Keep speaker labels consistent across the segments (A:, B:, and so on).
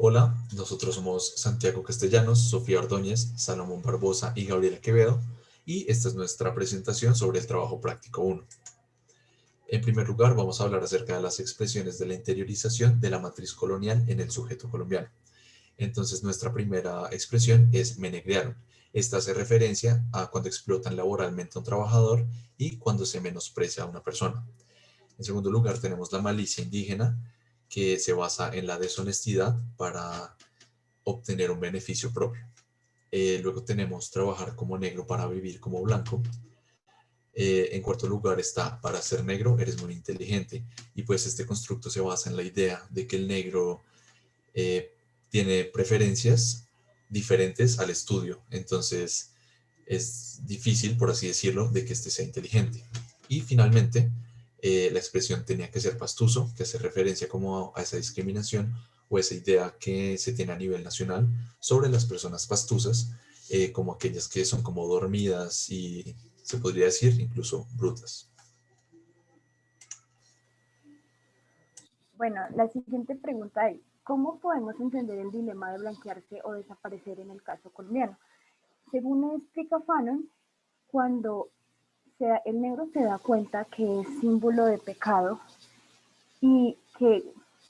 A: Hola, nosotros somos Santiago Castellanos, Sofía Ordóñez, Salomón Barbosa y Gabriela Quevedo, y esta es nuestra presentación sobre el trabajo práctico 1. En primer lugar, vamos a hablar acerca de las expresiones de la interiorización de la matriz colonial en el sujeto colombiano. Entonces, nuestra primera expresión es me negrearon. Esta hace referencia a cuando explotan laboralmente a un trabajador y cuando se menosprecia a una persona. En segundo lugar, tenemos la malicia indígena, que se basa en la deshonestidad para obtener un beneficio propio. Luego tenemos trabajar como negro para vivir como blanco. En cuarto lugar está, para ser negro eres muy inteligente. Y pues este constructo se basa en la idea de que el negro eh, tiene preferencias diferentes al estudio. Entonces es difícil, por así decirlo, de que este sea inteligente. Y finalmente, la expresión tenía que ser pastuso, que hace referencia como a esa discriminación o esa idea que se tiene a nivel nacional sobre las personas pastusas, como aquellas que son como dormidas y se podría decir incluso brutas.
B: Bueno, la siguiente pregunta es, ¿cómo podemos entender el dilema de blanquearse o desaparecer en el caso colombiano? Según explica Fanon, cuando el negro se da cuenta que es símbolo de pecado y que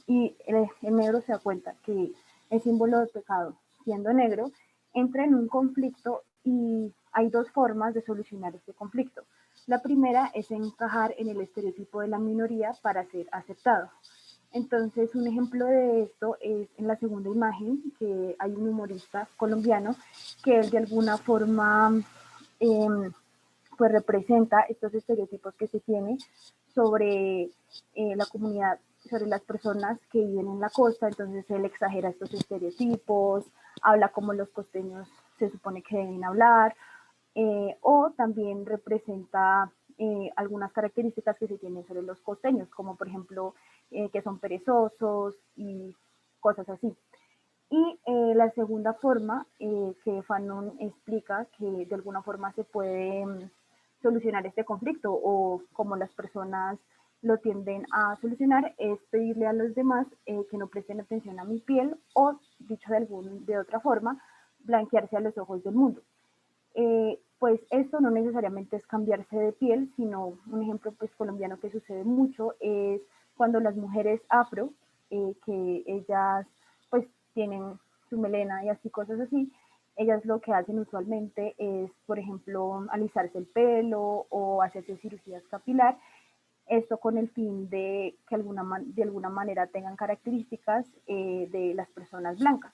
B: el negro se da cuenta que es símbolo de pecado siendo negro, entra en un conflicto y hay dos formas de solucionar este conflicto. La primera es encajar en el estereotipo de la minoría para ser aceptado. Entonces, un ejemplo de esto es en la segunda imagen, que hay un humorista colombiano que él de alguna forma eh, pues representa estos estereotipos que se tiene sobre la comunidad, sobre las personas que viven en la costa. Entonces él exagera estos estereotipos, habla como los costeños se supone que deben hablar, o también representa algunas características que se tienen sobre los costeños, como por ejemplo que son perezosos y cosas así. Y la segunda forma que Fanon explica que de alguna forma se puede solucionar este conflicto o como las personas lo tienden a solucionar es pedirle a los demás que no presten atención a mi piel o, dicho de otra forma, blanquearse a los ojos del mundo. Pues esto no necesariamente es cambiarse de piel, sino un ejemplo pues colombiano que sucede mucho es cuando las mujeres afro, que ellas pues tienen su melena y así cosas así, ellas lo que hacen usualmente es, por ejemplo, alisarse el pelo o hacerse cirugías capilar, esto con el fin de que de alguna manera tengan características de las personas blancas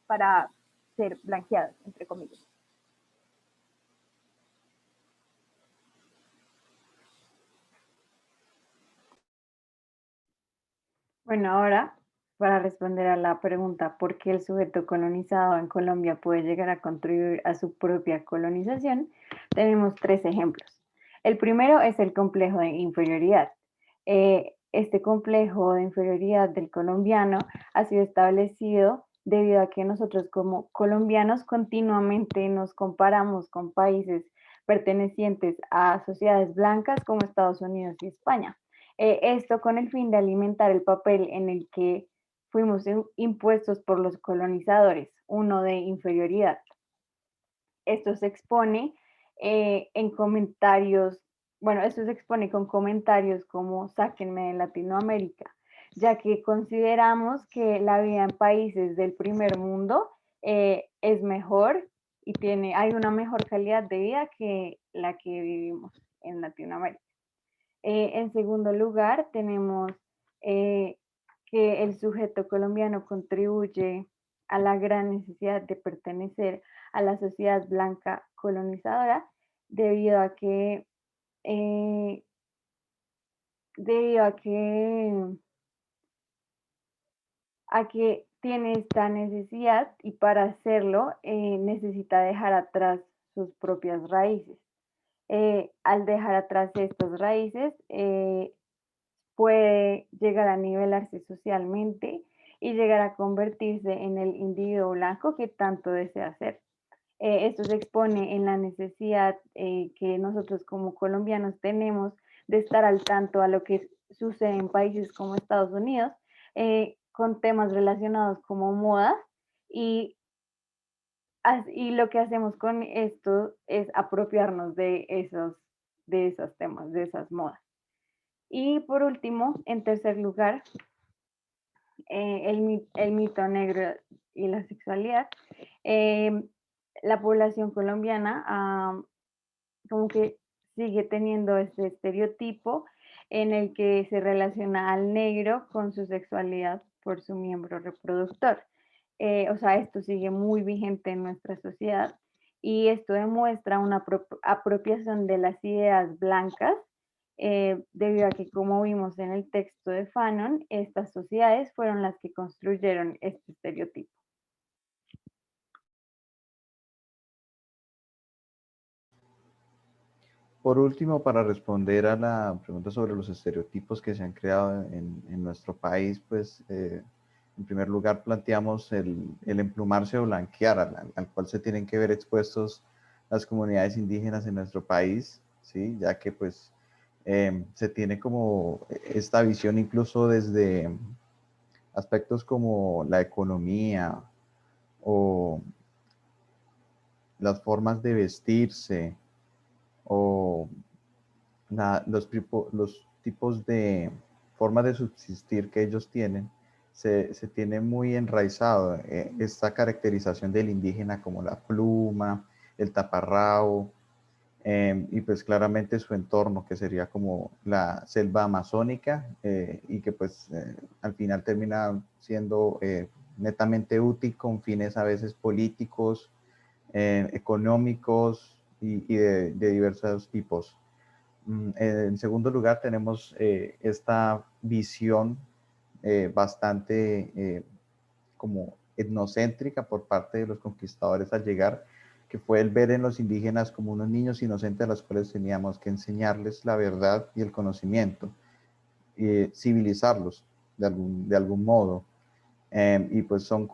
B: para ser blanqueadas, entre comillas.
C: Bueno, ahora, para responder a la pregunta por qué el sujeto colonizado en Colombia puede llegar a contribuir a su propia colonización, tenemos tres ejemplos. El primero es el complejo de inferioridad. Este complejo de inferioridad del colombiano ha sido establecido debido a que nosotros como colombianos continuamente nos comparamos con países pertenecientes a sociedades blancas como Estados Unidos y España. Esto con el fin de alimentar el papel en el que fuimos impuestos por los colonizadores, uno de inferioridad. Esto se expone en comentarios, bueno, esto se expone con comentarios como sáquenme de Latinoamérica, ya que consideramos que la vida en países del primer mundo es mejor y hay una mejor calidad de vida que la que vivimos en Latinoamérica. En segundo lugar, tenemos eh, que el sujeto colombiano contribuye a la gran necesidad de pertenecer a la sociedad blanca colonizadora debido a que, eh, debido a que tiene esta necesidad y para hacerlo necesita dejar atrás sus propias raíces. Al dejar atrás estas raíces, puede llegar a nivelarse socialmente y llegar a convertirse en el individuo blanco que tanto desea ser. Esto se expone en la necesidad que nosotros como colombianos tenemos de estar al tanto a lo que sucede en países como Estados Unidos, con temas relacionados como moda y, y lo que hacemos con esto es apropiarnos de esos temas, de esas modas. Y por último, en tercer lugar, el mito negro y la sexualidad. Eh, la población colombiana como que sigue teniendo este estereotipo en el que se relaciona al negro con su sexualidad por su miembro reproductor. O sea, esto sigue muy vigente en nuestra sociedad y esto demuestra una apropiación de las ideas blancas, debido a que, como vimos en el texto de Fanon, estas sociedades fueron las que construyeron este estereotipo.
D: Por último, para responder a la pregunta sobre los estereotipos que se han creado en nuestro país, pues en primer lugar planteamos el emplumarse o blanquear al cual se tienen que ver expuestos las comunidades indígenas en nuestro país, ¿sí? Ya que pues se tiene como esta visión incluso desde aspectos como la economía o las formas de vestirse o los tipos de formas de subsistir que ellos tienen, se tiene muy enraizado esta caracterización del indígena como la pluma, el taparrabo, y pues claramente su entorno, que sería como la selva amazónica, y que pues al final termina siendo netamente útil con fines a veces políticos, económicos y de diversos tipos. En segundo lugar, tenemos esta visión bastante como etnocéntrica por parte de los conquistadores al llegar, que fue el ver en los indígenas como unos niños inocentes a los cuales teníamos que enseñarles la verdad y el conocimiento, civilizarlos de algún modo. Y pues son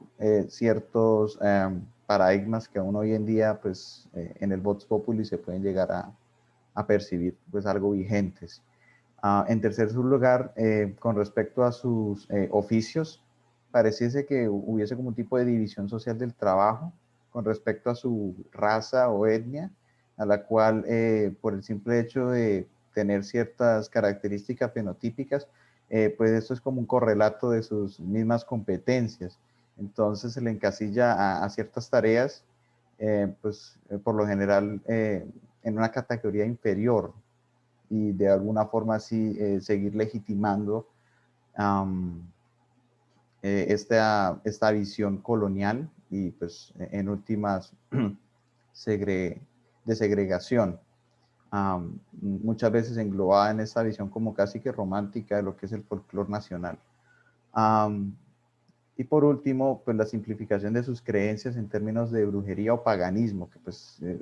D: ciertos paradigmas que aún hoy en día, pues en el Vox Populi se pueden llegar a percibir pues algo vigentes. En tercer lugar, con respecto a sus oficios, pareciese que hubiese como un tipo de división social del trabajo con respecto a su raza o etnia, a la cual por el simple hecho de tener ciertas características fenotípicas, pues esto es como un correlato de sus mismas competencias. Entonces se le encasilla a ciertas tareas, pues por lo general en una categoría inferior y de alguna forma así seguir legitimando esta visión colonial y pues en últimas de segregación, muchas veces englobada en esta visión como casi que romántica de lo que es el folclore nacional. Y por último, pues la simplificación de sus creencias en términos de brujería o paganismo, que pues de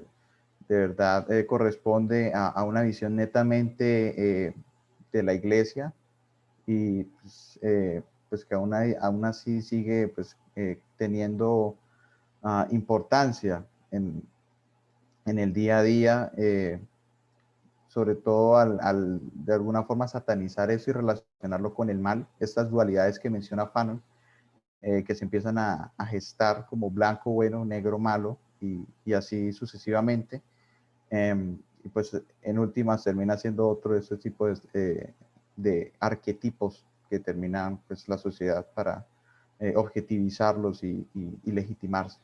D: verdad corresponde a una visión netamente de la iglesia y pues que aún así sigue pues teniendo importancia en el día a día, sobre todo al de alguna forma satanizar eso y relacionarlo con el mal, estas dualidades que menciona Fanon, que se empiezan a gestar como blanco bueno, negro malo y así sucesivamente. Y pues en últimas termina siendo otro de esos tipos de arquetipos que terminan pues la sociedad para objetivizarlos y legitimarse.